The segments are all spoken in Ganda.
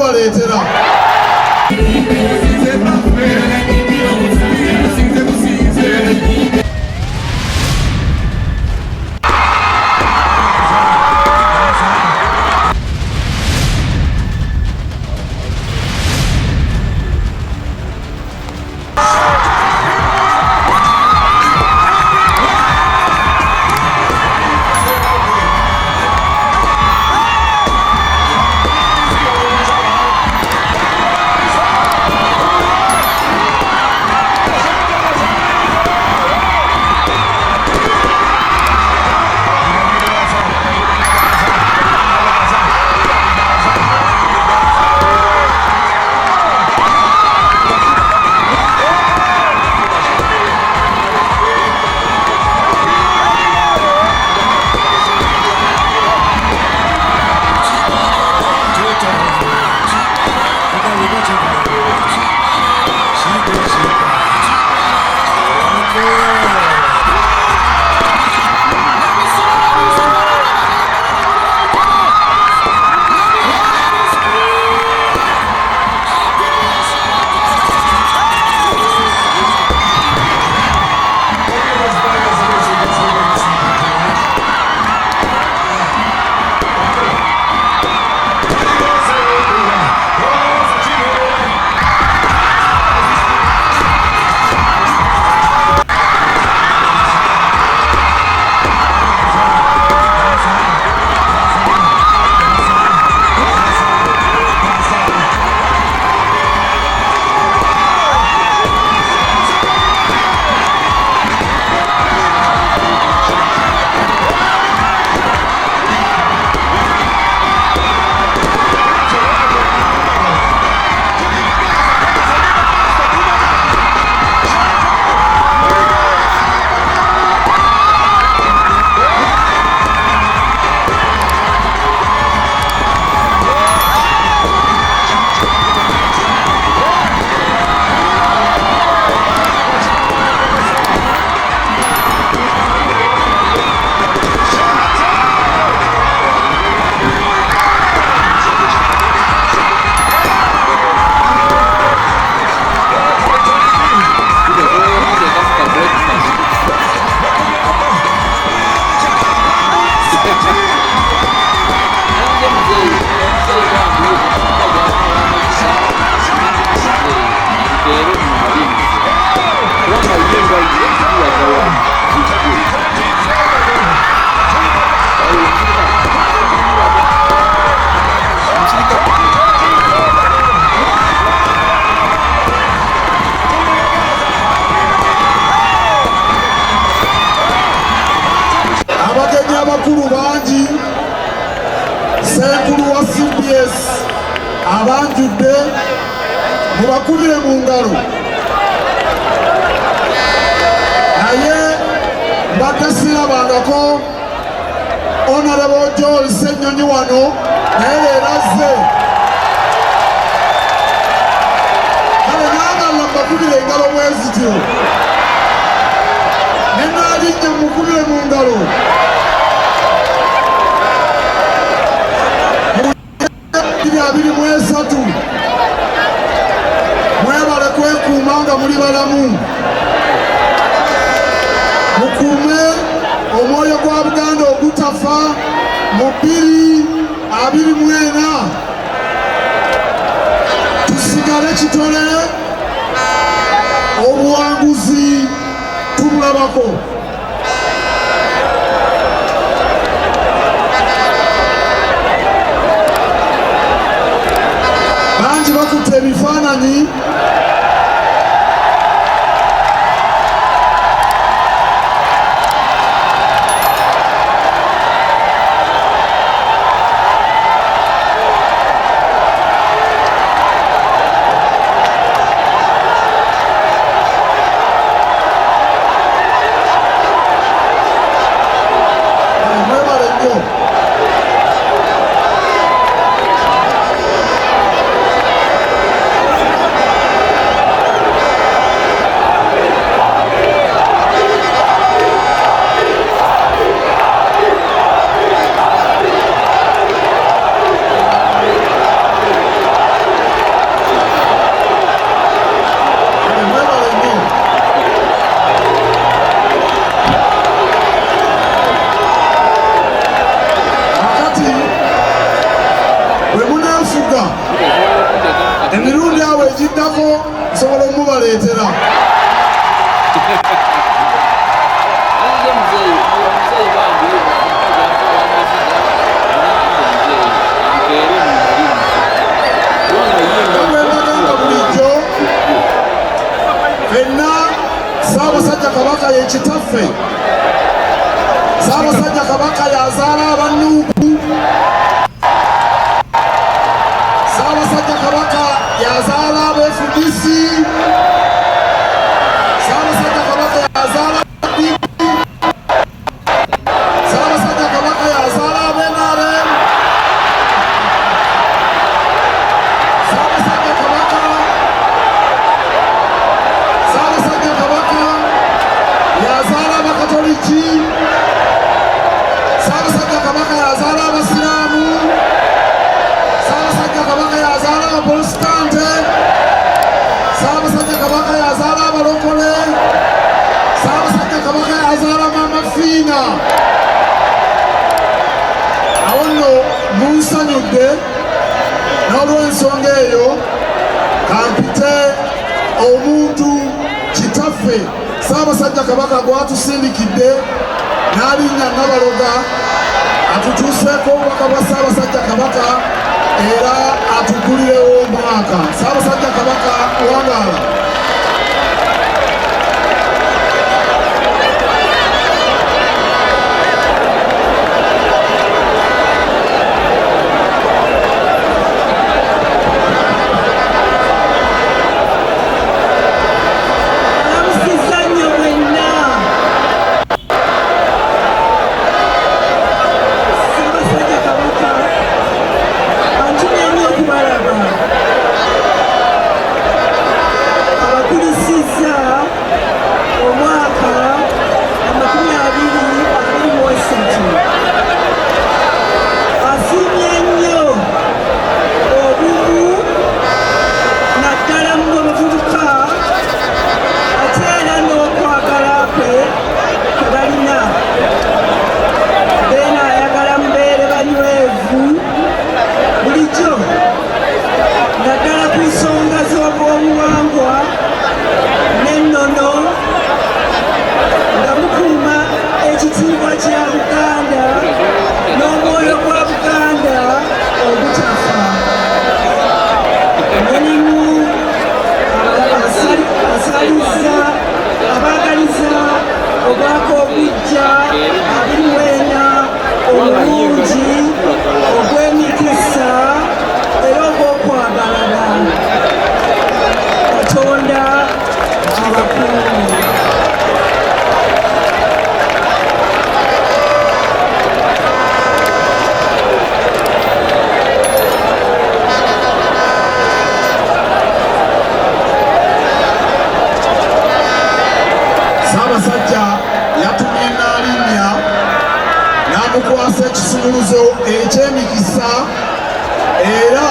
tubaletera. Abantu mubakubire mu ngalo naye batasirabangako Honorable Joel Senyonyi wano naye leeraze kale naagala mbakubire engalo bwezityo nenaalijja mukubire mu ngalo abiri mwesatu mwebale kwekuuma nga muli balamu mukuume omwoyo gwa Buganda ogutafa mu 2024 tusigale kitole obuwanguzi tubulabako. Banji bakutte ebifaananyi n'addako nsobola omubaleetera. Bagamba bulijjo fenna Ssaabasajja Kabaka ye kitaffe. Ssaabasajja Kabaka yazaala abannuuku. Ssaabasajja Kabaka yazaala abeFDC. Ssaabasajja Kabaka yazaala abaDP. Ssaabasajja Kabaka yazaala abeNRM. Ssaabasajja Kabaka yazaala abakatoliki. Ssaabasajja Kabaka yazaala abasiraamu. Ssaabasajja Kabaka yazaala abaprotestante. Ssaabasajja Kabaka yazaala abalokole. Ssaabasajja Kabaka yazaala Maama Fiina. Awo nno munsanyudde, n'olw'ensonga eyo kampite omuntu kitaffe Ssaabasajja Kabaka gwatusindikidde n'alinnya Nabaloga atutuuseeko obubaka bwa Ssaabasajja Kabaka era atuggulirewo omwaka. Ssaabasajja Kabaka wangaala. Ssaabasajja yatumye n'alinnya n'amukwasa ekisumuluzo eky'emikisa era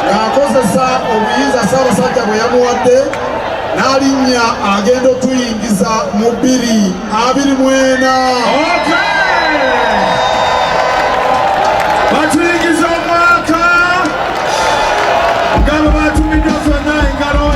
ng'akozesa obuyinza Ssaabasajja bwe yamuwadde n'alinnya agenda otuyingiza mu 2024. Batuyingiza omwaka nga bwe batumiddwa ffenna engalo.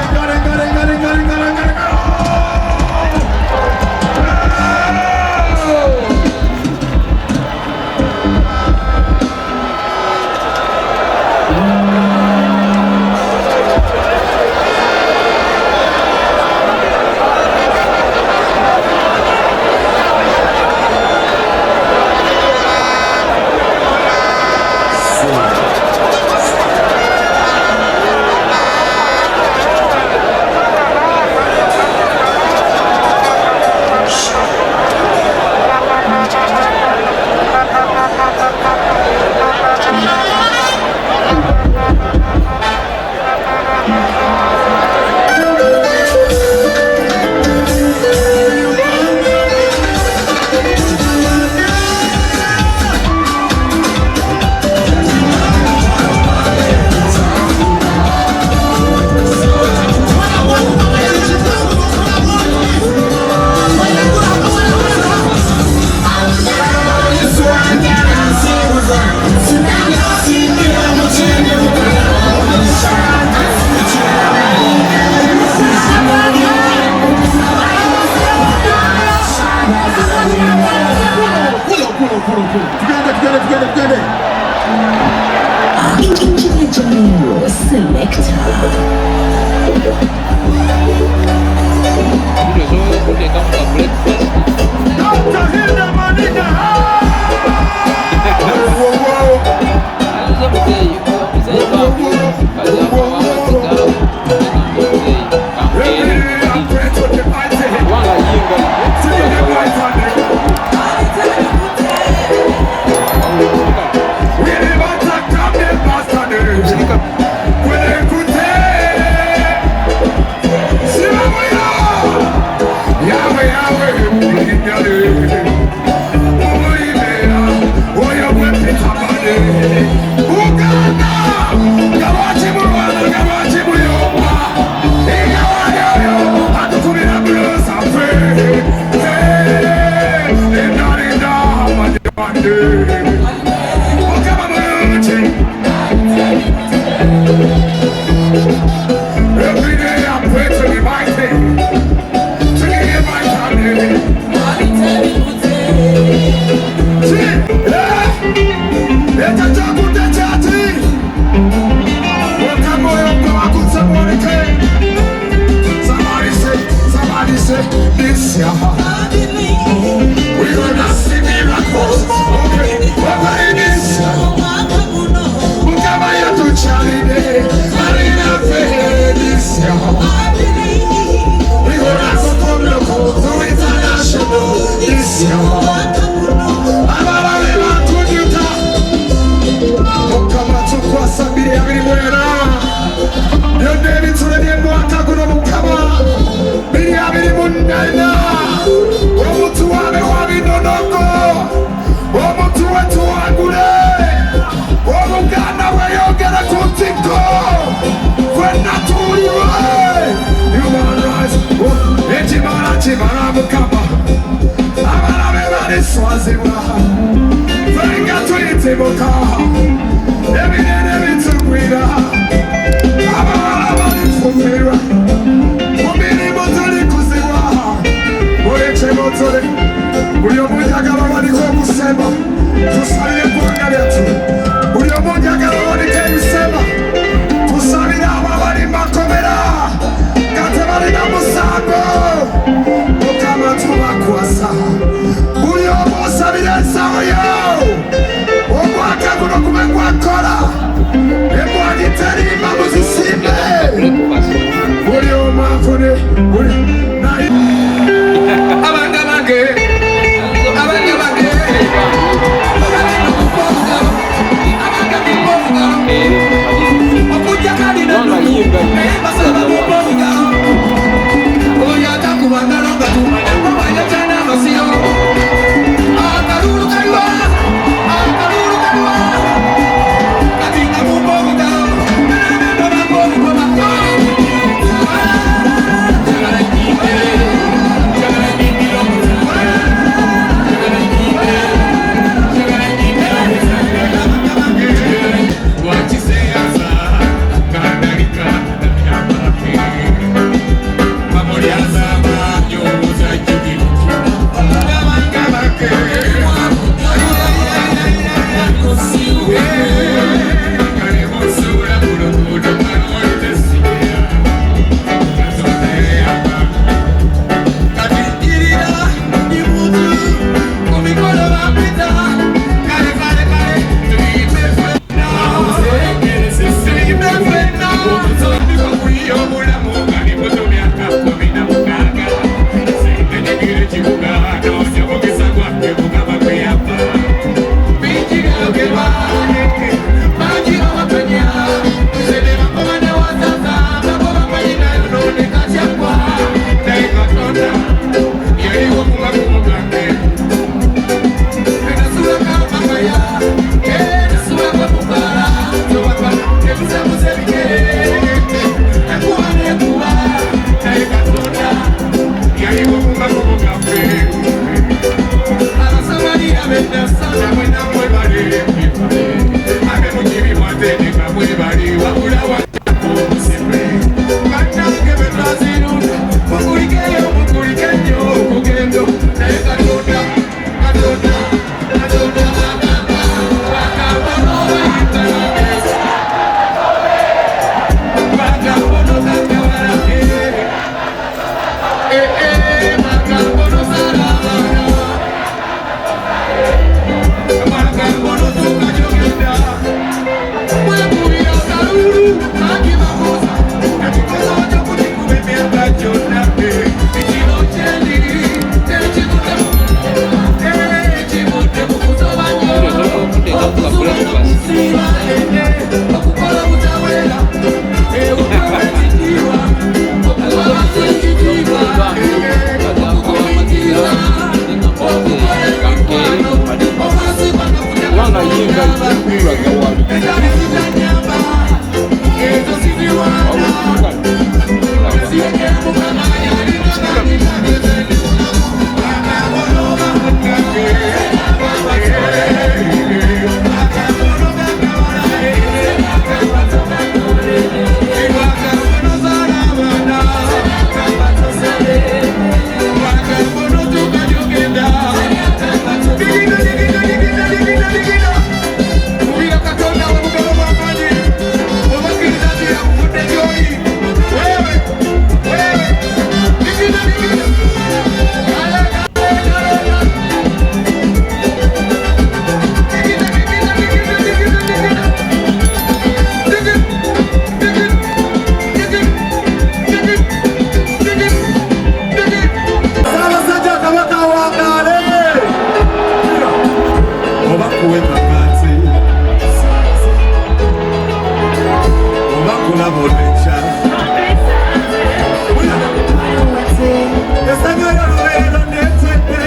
Buli omu osabira ensawo yo omwaka guno gube Babanja. Tasaaga lwera netwedde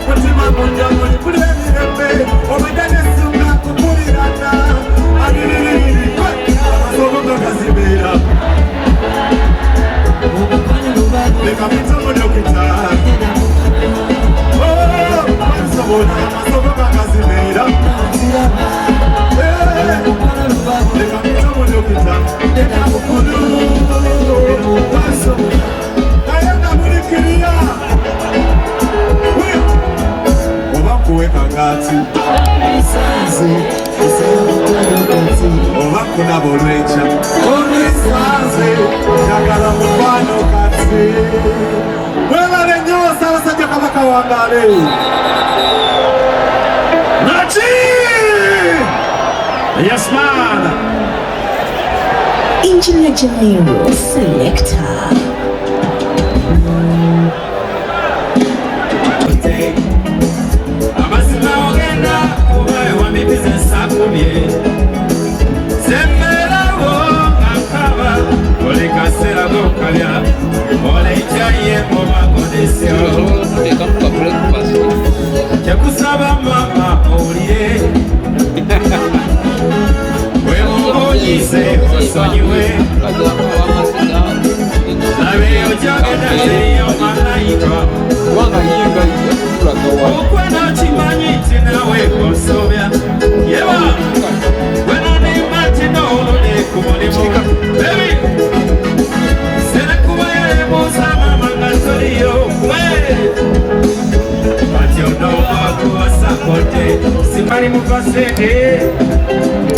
mutima munda muli kulemirembe obudane sunga kupulirana aliriri amasomo gagazibeera leka mitomo dokita mansobola amasomo gagazibeera leka mitomo dokita leka mukulu mansobola kuweka ngati ovakuna bolwecha onesanze njagala mufano kati webale nnyo Ssaabasajja Kabaka wangale Nachi yes man Engineer General Selector Yakusaba mama oliye wemubunyise osonyiwe nabeyo kyagenda teriyo malayika okwena kimanyi nti nawe osobya yeba wenonimba nti noolule ku mulimu bebi senekuba yalebuuza mama nga toliyo kwe bati onowakuwasakote simali mukasente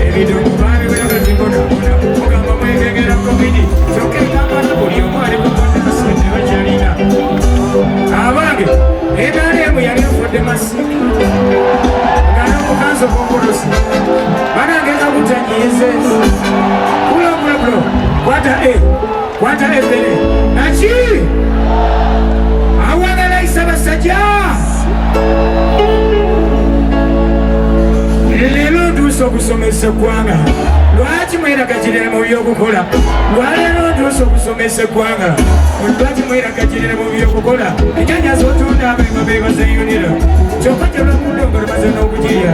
ebidumu babiweragatibonabona ogamba mwegegera kovidi kyokekambana buli omwali kukonde kasente bakyalina abange ebyaliemu yali afudde masiki nganamukanso kokolosi banange kakutanyize kulobulobulo kwata ebere naki awagala Ssaabasajja leero ntuuse okusomesa eggwanga lwaki mweragakirira mu byokukola lwaleero ntuuse okusomesa eggwanga lwaki mweragakirira mu byokukola ennyanya z'otunda abenga bebazeyunira kyokka gyolwekudongo lumaze n'okugirya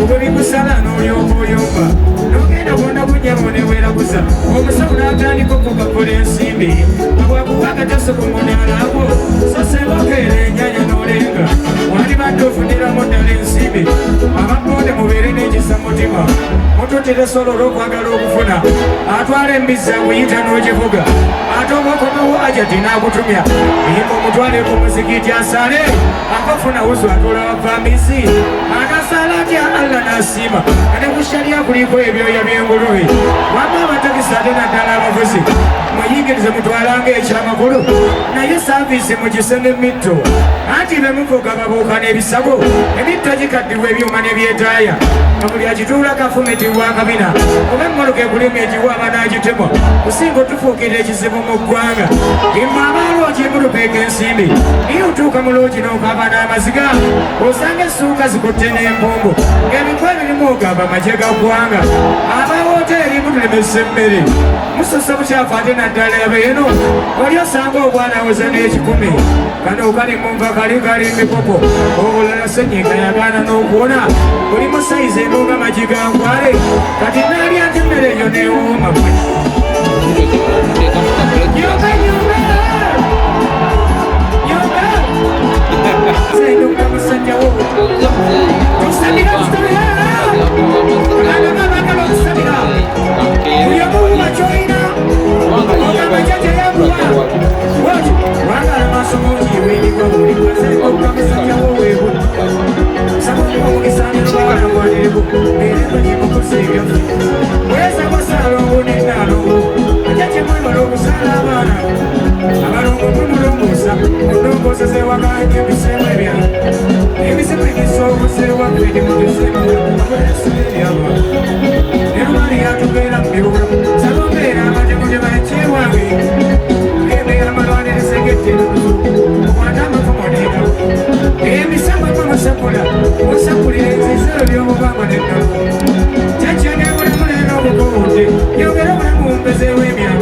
obwe bikusala n'olyoka oyomba n'ogenda bwonna bunyamu neweraguza omusawo n'atandika okugakola ensimbi abwakuba agatase ku munaala agwo so senga okeera ennyanya n'olenga wali badde ofuniramu ddala ensimbi ababonde mubeere n'ekisa mutima mututire solola okwagala okufuna atwala embizza buyita n'ogivuga ate obakomawo ajati n'akutumya yimba omutwale ku muzikiti asale akafuna wuzu atoola bavambisi anasala atya Allah n'asiima ane ku shariya kuliko ebyoya by'enguluwe wama abatakisi ate naddala abavuzi mweyingirize mutwalanga ekyamakulu naye saavisi mugise n'emitto anti bemuvuga babuuka n'ebisago emitto gikaddiwa ebyuma n'ebyetaaya nga buli agituula kafumitibwa akabina oba emmoloka ekulima egiwa abanaagitemwa kusinga otufuukira ekizibu mu ggwanga imma abaalo okimulupeeka ensimbi niye otuuka mu loogi n'okaaba n'amaziga osanga essuuka zikutte n'empombo ng'ebikwa ebirimu ogamba magye ga ggwanga abawooteri mutulemesa emmere musosa bukyafu ate naddala yabeeno oli osanga obwana awoza n'ekikumi kano kali munva kali emikopo obulala senyiga yagaana n'okuwona buli musayizi enunga magi ga nkwale kati naalya nti emmere eyo neewuuma mwe Senunga musajjawo tusabira anababagala okusabira uyomuwuma kyoyina ogamajaja yamuwa wati wagala masomo giweerikwa buli kwaseoga musajjawo weebu samuomugisanira balangwaneebu erendo gyemukuseebya weesabasaala obunenalo ajakyemwebala okusaala abaana abalongo mumulongoosa olongoosa zewaganye ebiseemu ebyala ebiseemu ebisoobosewagwe emugeseemu akwesiberyaba nerumali yatubeera mu bibuga salombeera amateko gye bakyewange ebeera malwanire segette okwata amafumo neegabo emisamba mwamusakola osakulira enziziro by'obubanga neddalo kyakyo nebulamu leero obukoonde yogera obulamu bumbezeewo emyaka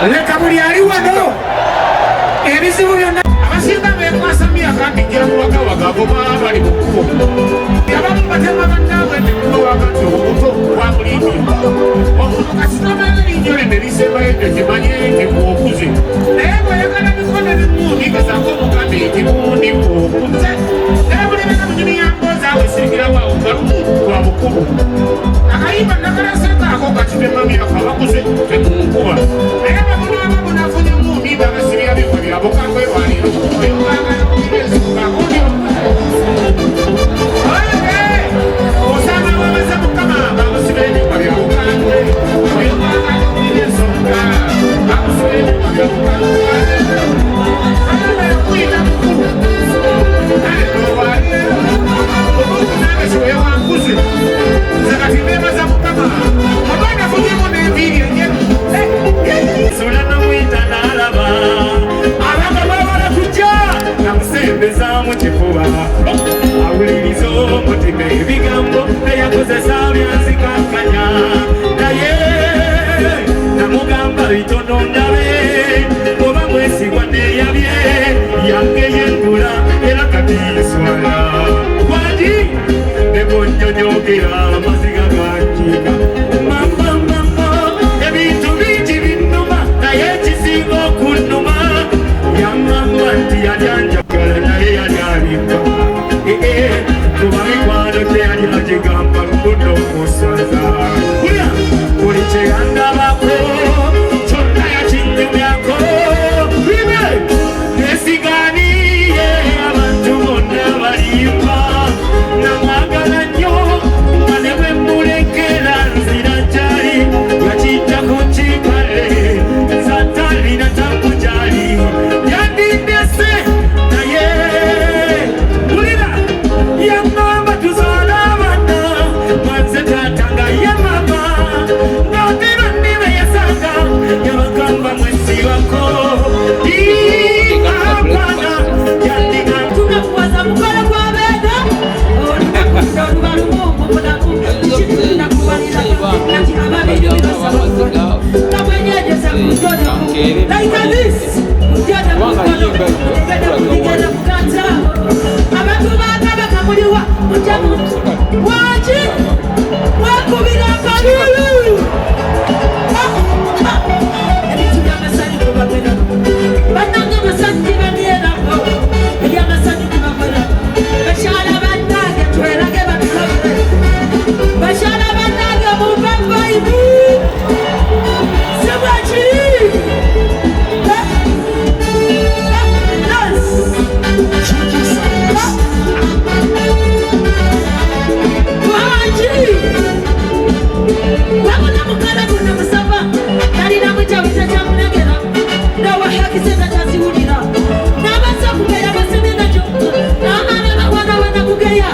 Leka buli ali wano ebizibu byonna abasinga beekwasamira Katikiro mu wagawagabo baba bali mu kkubo abamu batema bannaabwe nekkubo wakati obuto bwamulimbimba omuntu kasitamaana linnyo lye ne lisembayo nti kimanye nti bw'okuze naye bw'oyagala mikono ebimuundi gezaako omugambe nti mundi bw'okuze naye bulibeka mu nyumi ya mboozi awo esingirawo nga lumu lwa bukubo akayimba nakalaseeko ako kakitemamira kabakuze temunkuba naye babuli abamu nafunye muumbi bagasibya bimwe byabo kakwewaliro oyogagala kubirezukakulyo osanga bamaze mukama bamusiba ebimwe byabo kakwe oyogagala kubirezuka bamusiba ebimwe byabo kakwe kuyita mukulu kale nowaliro obukunange kiwewanguze zakati bebaza mukama abana funyemu n'enviiri enjeru sola namwita n'alaba abanga babala kujja namusembeza mu kifuba awuliriza omutima ebigambo eyakozesa byanzikankanya naye namugamba bitono ndabe oba mwesigwa neyabye yange yendula era katiswala wadi nebonyonyogera amaziga gakiika ebintu bingi binnuma naye ekisinga okunnuma yaŋŋamba nti yali anjagala naye yali abikka kuba mikwano teyali agigamba lugudo okusaza kulya buli kyeyandabako kyonna yakinyumyako bibe nesiganiye abantu bonna balimba namwagala nnyo nga ne bwe mulekera nzira gyali yakiyitako kikale zatalina takujali yandindese naye bulira yaŋŋamba tuzaala abaana manze taata nga ye mama ng'ate banne be yasanga yabagamba mwesibako abaana yandiga tunakuwaza mukolo gw'abeega olinakuda olubalumuokubulaku kikitunakubalira nti ababiri bebasaba namwenyejeza kujoda like this kujoda mukono kuligenda kukanza abantu bakabaka muliwa mujamu waki wakubira akalulu ebitu byamasani kubagena bannange amasanyi bamyerako ebyamasanyi kubakola bakyala bannange twerage batulabule bakyala bannange mumba vaibu sebwaki wabona mukala guno musava talina mujawita kyamunegera nawahakiseza kyaziwulira n'abaza kugeya basene nakyo n'abaana bawana wana kugeya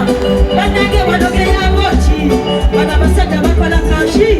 bannange wanogeya boki bana basajja bakola kashi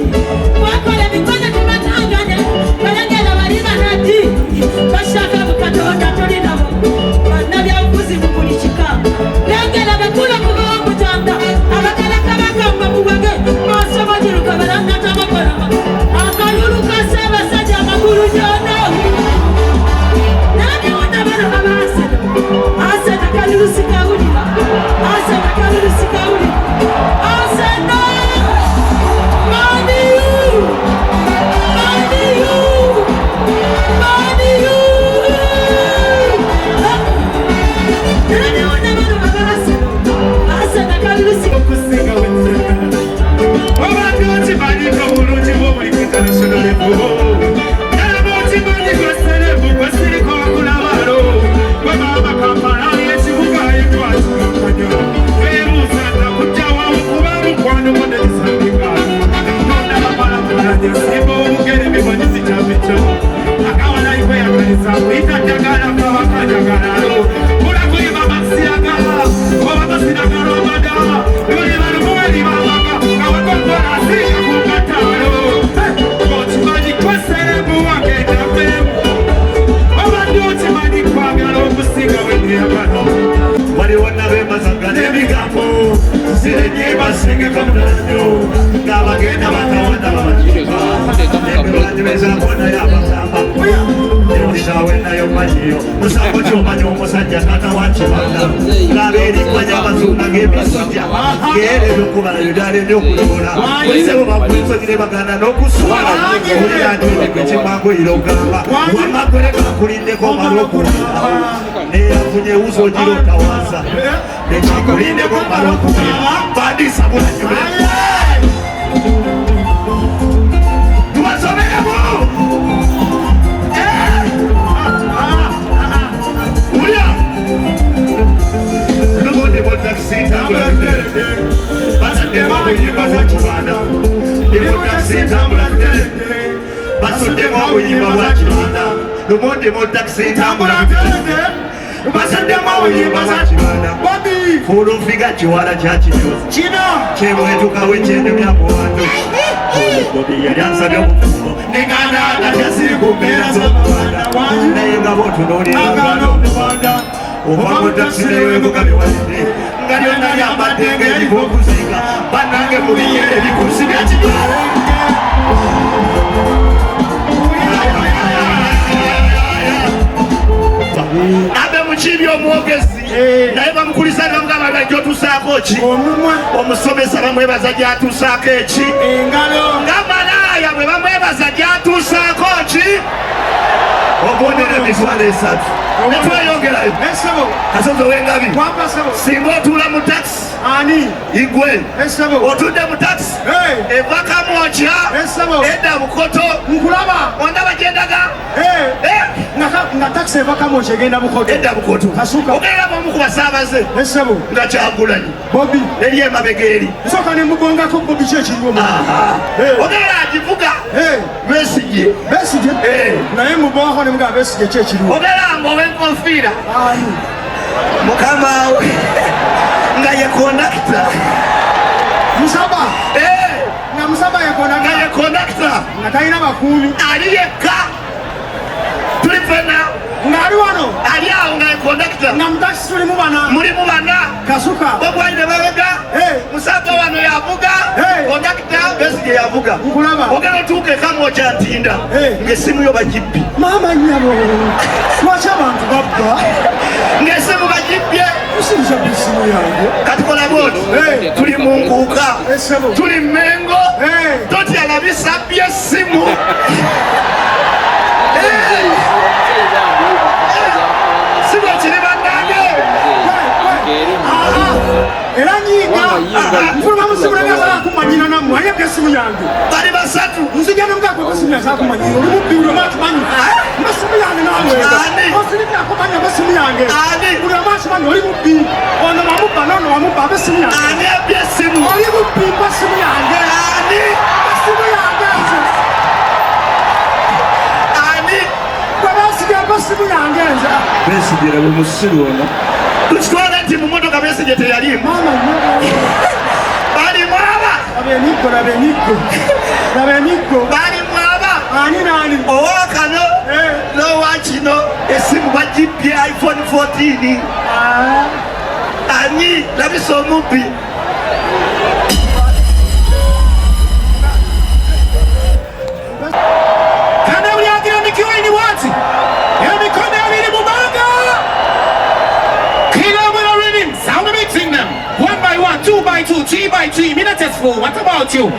basenge kamulanyo ngabagenda batawanda babakibezabona yabagamba ebisawe nayo manyiyo musango kyomanyi omusajja tata wakibanda ngabeerikwa nyabazunga ng'emisujja ngeerera okubala yodala ebyokuloola sebo bakwesogire bagana n'okuswala olyandiweko ekimbangoyira ogamba wamagole gakulindeko omala okugenda neyafunye ewuzo ogira otawaza nekakulindeko omala okugenda bandisa bulanyube tubasomeremu ulya nobonde botakisitambula basaddemu obuyimba bwa kibanda ebotakisitambula basaddemu obuyimba bwa kibanda nobonde botakisitambula basaddemu obuyimba bwa kibanda fulufiga kiwala kyakinyozi kino kyebwetukawo ekyenyumya mu bantu Bobi yali ansabye obufumbo neganda atyasiri ku mbeera z'omubanda naye nga botunuulira obamutakisinewebugabiwadde nga lyonna lyambadde ng'eriko okuzinga bannange mu biye ebikusi byekijwala abe mukibi omwogezi naye bamukulisa namugamba gyotusaako ki omusomesa bamwebaza gyatusaako eki nga malaaya bwe bamwebaza gyatusaako ki obonera emitwalo 3 netweyongerayo kasozi owengabi singa otuula mu takisi igwe otudde mu takisi eva kamwokya edda bukoto ondaba gyendaga nga takisi eva kamwokya egenda bukoto edda bukoto ogenda bomu ku basaabaze nga kyagulanyi Bobi eri emabega eri nsooka ne mugongako Bobi kyekiriwo ogenda agivuga Besigye naye mubawako ne mugamba Besigye kyekiriwo ogeramba owenkofiira mukama we nga ye kondakita musaba nga musaba ye kondakita nga talina bakuumi ali yekka tuli fena ng'ali wano ali awo nga ye kondakita nga mutakisi mulimu bana kasuka bobwalire babega musaba wano yavuga kondakita Besigye yavuga ogenda otuuka ekamwokya ntinda ng'essimu yo bagibbi maama nnyabo lwaki abantu babba ng'essimu bagibbye kusiriza bisimu yange katikola bwoti tuli mu nkuuka tuli mmengo totya labisa by'essimu sigo kiri bannange era nyiga nfuluma musimu nagasala kumanyina nammwe ayega essimu yange bali basatu nzija nomugako gesimu yasala kumanyina oli mubbi buli omu akimanyi ngesimu yange namwega osirimya akumanya abesimu yange buli omu akimanyi oli mubbi ono wamubba nono wamubba abesimu yange ani ebyessimu oli mubbi mbesimu yange esimu yange nze ani gwe Besigye mbesimu yange nze Besigye laba omusiru ono tukitwala nti mu motoka Besigye teyalimu maama balimu aba laba emiggo balimu aba ani naani owakano n'owakino essimu bagibbye iPhone 14 ani labisa omubbi kana bulyagira emikiwa ini wati emikono ebiri mu banga Kilometer rhythm, sound mixing them 1 by 1, 2 by 2, 3 by 3 minutes for what about you?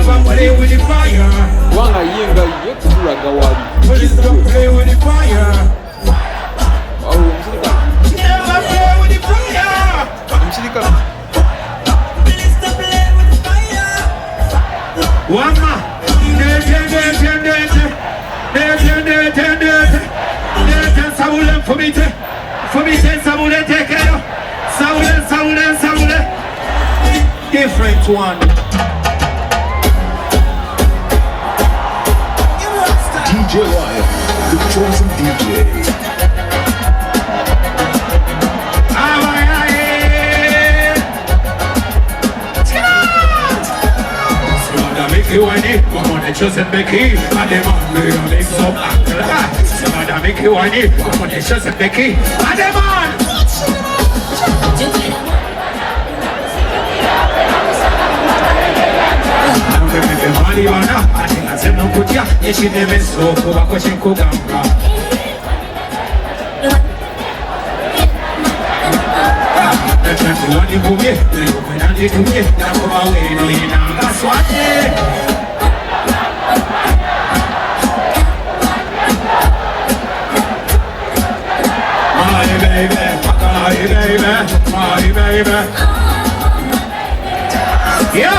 never play with the fire. Wanga yenga yekula gawali. Police don't play with the fire. Never play with the fire. Mshirika. Wama. Saulen fomite Saulen take care. Saulen. Different one. DJ Wire, the chosen DJ. You and it, come on, it's just a Becky. And them on me, I make some act. Somebody make you and it, come on, it's just a Becky. And them on. I'm going to be Mariana. I think I said no good, yeah. You should never so for a question, Koganga. That's not the one you go here. When I did to me, now go away, no, you know, that's what it. My baby. Yo.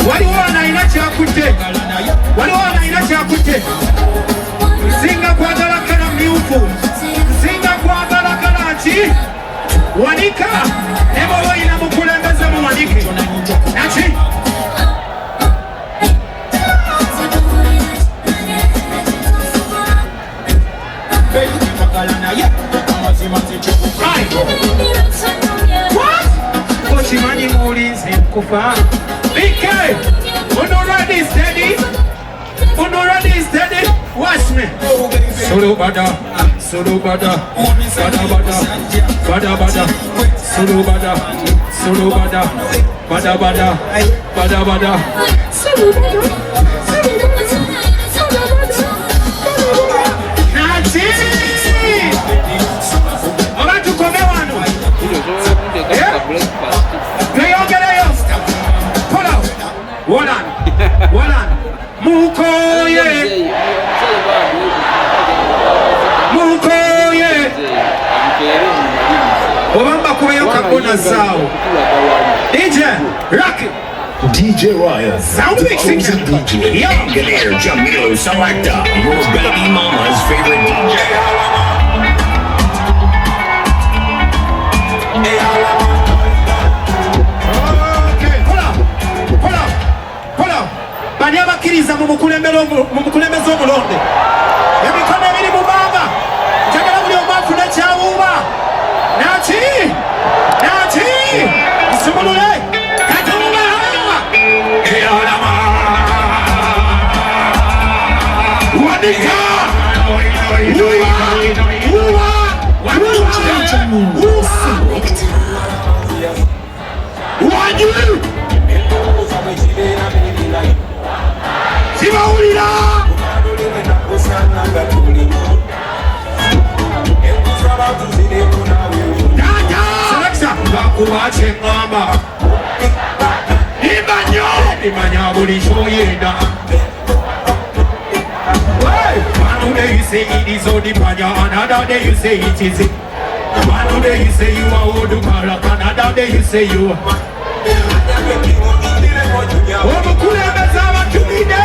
Waliwana inachakute. Zinga kwa galaka na miufu. Zinga kwa galaka na chi. Wanika. Ebo wa ina mukulembeza mu wanike. Nachi. What? Kochimani Mourin's in Kufa. BK! Honoradi is steady. Watch me. Solo bada. Bada. Abantu come wano. Pull out. Hold on. Mukoye. Obamba kuyo kakona sao. DJ, rock it. DJ Ryan, Sound the mixing. chosen DJ. Engineer Jamil Selecta, your baby mama's favorite DJ. Okay, hold up. Bani abakiriza mu mukulembeze omulonde. Emikono ebiri mu banga. Njagala buli omu afune kyawuuba. Nachi. Nsumulule. Katumba. Wanika. Sibaulira. Selecta. Bakuwache mama. Imanya buli shoyenda. One day you say it is only panya, another day you say it is. One day you say you are Odumara, another day you say you are. Omukulembeze abatubide.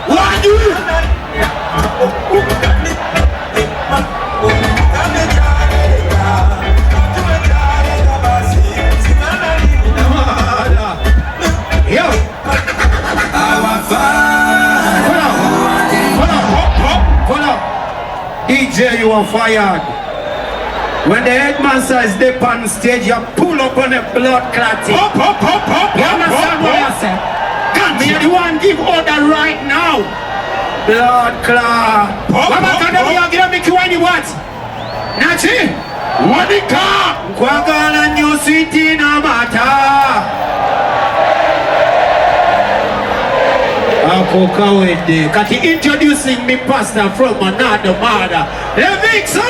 Wanyu. Yo. Hold up. DJ, you are fired. When the headmaster is there on stage, you pull up on a blood clotting. You understand what I say? Me the one give order right now. Blood clot. What? Nachi? Wanika. Kwagala new city na mata. Akokawede. Kati introducing me pastor from another mother. Levixa!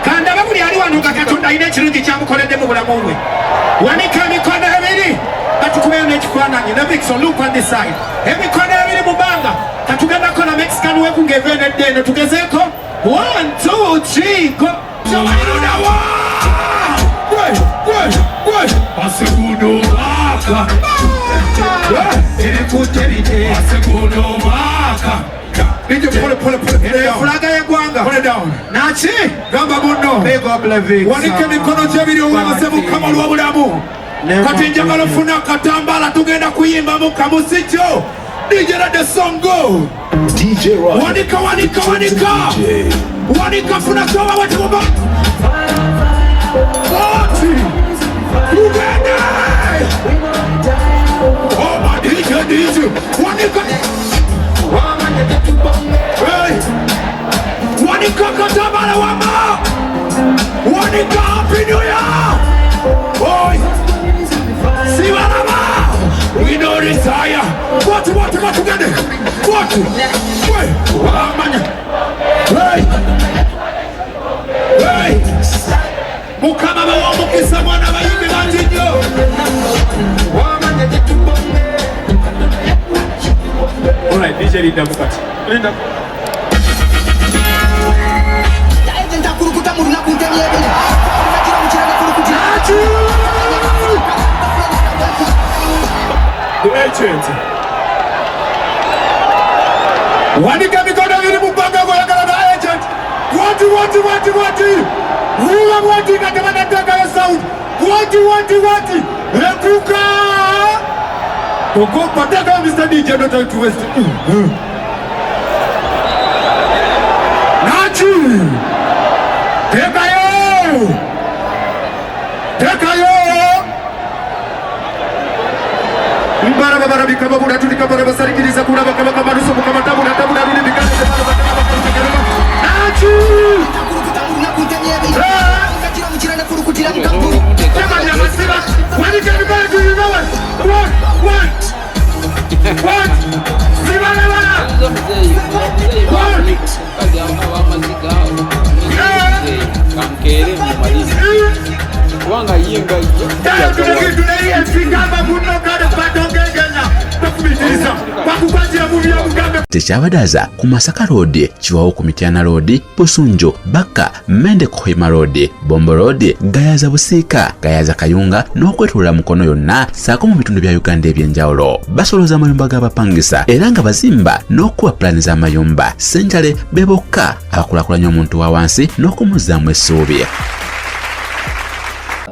Kanda bakuli ali wano Katonda ine kirungi kyamukoledde mu bulamu bwe. Wanika emikono ebiri katukubeyo n'ekifaananyi ne Vixen, look on this side. Emikono ebiri mu bbanga katugenda kola Mexican weku ng'eva enedde eno tugezeeko 1 2 3 go. Sowalirudawa Asekuno maka Erikuterite Asekuno maka fulaga y'eggwanga naki gamba muno wanika emikono gy'ebiri owebase mukama olw'obulamu kati njagala ofuna akatambaala tugenda kuyimbamu kamusijjo DJ let the song go. DJ Ryan. Wanika funa soba wati muba Uganda. Oh my DJ Wanika Wanika katabala wama Wanika happy new year. Boy Sivalama we don't retire. What together? What? Wait, wamanya. Hey, mukama bawomukisa mwana bayimbi banjinyo. Wamanya tetubonge. Alright, DJ Linda Mukati. Linda. Taenda kurukuta muruna kuntemye. The agent. Wanika mikono vili mupanga kwa the agent. Wati. Rula wati katamana taka ya sound. Wati. Rekuka. Toko pataka Mr. DJ don't try to waste. Nachi. Teka yo. Mbara bikaba buda tulikabara basarikiriza kuraba kama maruso kama tabu rudi bikana Nachi Takurukuta kuntemye. Kakira mukirana kurukutira mukamburu. Kama nyamasiba wanika bikatu bibawe. What? Sibala. Kankere mumalizi wanga yinga tekyabadaza ku Masaka Road, Kiwawu ku Mityana Road, Busunjo, Baka, Mende Kohima Road, Bombo Road, Gayaza Busiika, Gayaza Kayunga n'okwetulula mukono yonna saako mu bitundu bya Uganda ebyenjawulo. Basoloza amayumba g'abapangisa era nga bazimba n'okuwa pulaani z'amayumba. Ssenjale be bokka abakulaakulanya omuntu wa wansi n'okumuzzaamu essuubi.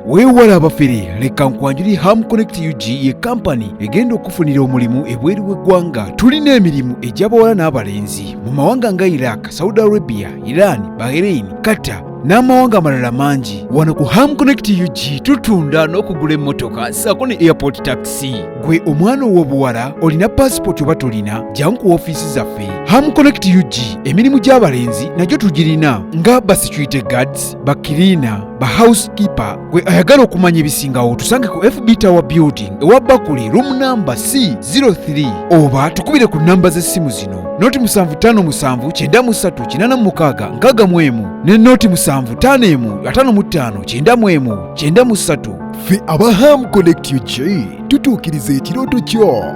Weewala abafere leka nkwanjuli Ham Connect UG ye kampani egenda okufunira omulimu ebweru w'eggwanga. Tulina emirimu egy'abawala n'abalenzi mu mawanga nga Iraq, Saudi Arabia, Iran, Bahrain, Qatar n'amawanga amalala mangi. Wano ku Ham Connect UG tutunda n'okugula emmotoka ssaako ne airport taxi. Gwe omwana ow'obuwala olina passport oba tolina, jangu ku ofiisi zaffe. Ham Connect UG emirimu gy'abalenzi nagyo tugirina nga ba security guards, ba cleaner, ba housekeeper. Gwe ayagala okumanya ebisingawo tusange ku FB Tower Building ewa Bakule room number C03 oba tukubire ku namba z'essimu zino noti 757936 ne noti 75559593. Ffe aba Ham Connect UG tutuukiriza ekirooto kyo.